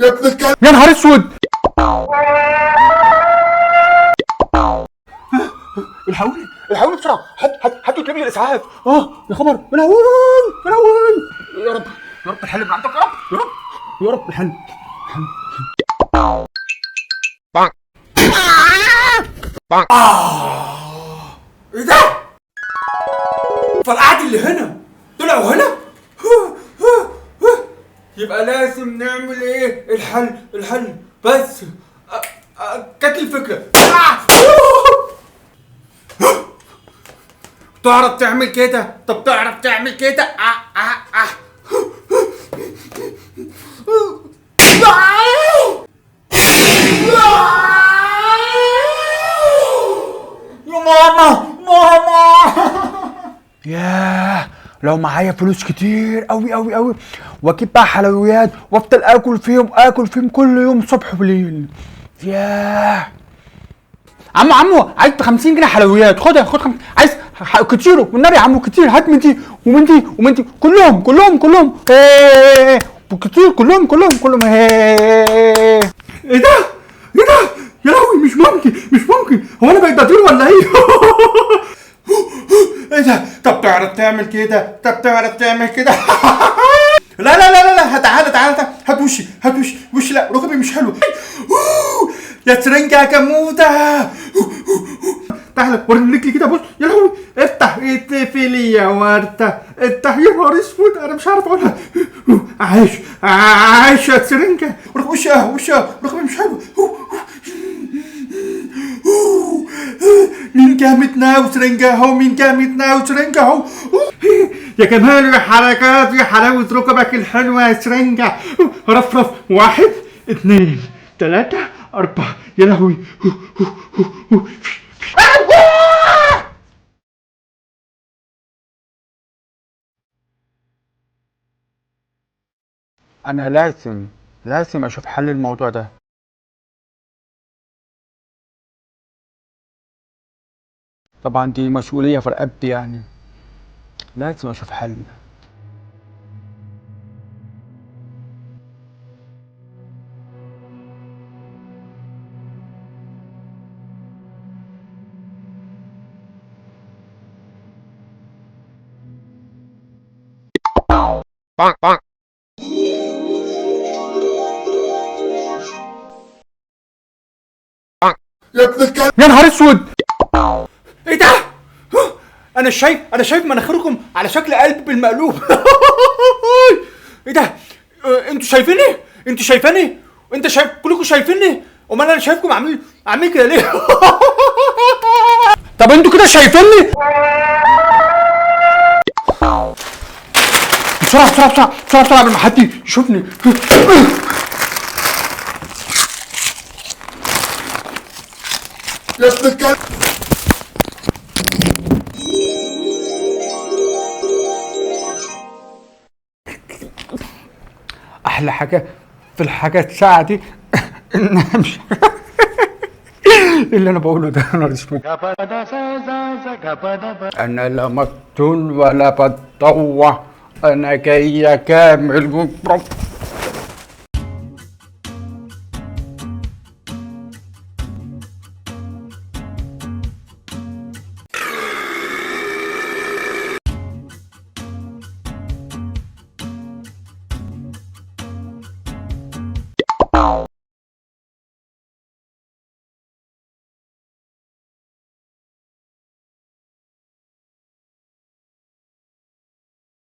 ابن الكلب. يا نهار اسود. الحقوني الحقوني بسرعه، هاتوا كلمه الاسعاف. يا خبر، منهون منهون. يا رب يا رب الحل من عندك، يا رب يا رب يا رب الحل. ايه ده؟ فالقعد اللي هنا طلعوا هنا؟ يبقى لازم نعمل ايه؟ الحل بس جات لي الفكره. تعرف تعمل كده؟ طب تعرف تعمل كده؟ يا ماما ياه، لو معايا فلوس كتير قوي قوي قوي واجيب بقى حلويات وافضل اكل فيهم كل يوم صبح وليل. ياه عمو عايز 50 جنيه حلويات. خد عايز كتير والنبي يا عمو، كتير. هات من دي ومن دي كلهم كتير كلهم. ايه ده يا لهوي، مش ممكن هو انا بقيت بطير ولا ايه؟ ايه ده؟ طب تعرف تعمل كده؟ لا تعالى هات وشي لا ركبي مش حلو. يا ترنجة يا كموتة، تعالى وريني رجلي كده. بص يا لهوي، افتح اقفلي يا وردة، افتح. يا نهار اسود، انا مش عارف اقولها. عايش يا ترنجة، وشها ركبي مش حلو. مين جامتنا وترنجة اهو، يا جمال الحركات، يا حلاوة ركبك الحلوة يا ترنجة. رفرف 1 2 3 4. يا لهوي. انا لازم اشوف حل الموضوع ده. طبعا دي مسؤولية في رقبتي، يعني لازم اشوف حل. يا ابن الكلب. يا نهار اسود. ايه ده؟ انا شايف مناخيركم على شكل قلب بالمقلوب. ايه ده؟ انتوا شايفيني؟ انت شايف، كلكم شايفيني؟ امال انا شايفكم عاملين كده ليه؟ طب انتوا كده شايفيني؟ بسرعة قبل ما حد يشوفني. يا ابن الكلب. احلى حاجه في الحاجه الساعه دي انها مش اللي انا بقوله ده. انا اسمه انا لا مفتون ولا بتطوع، انا جاي كامل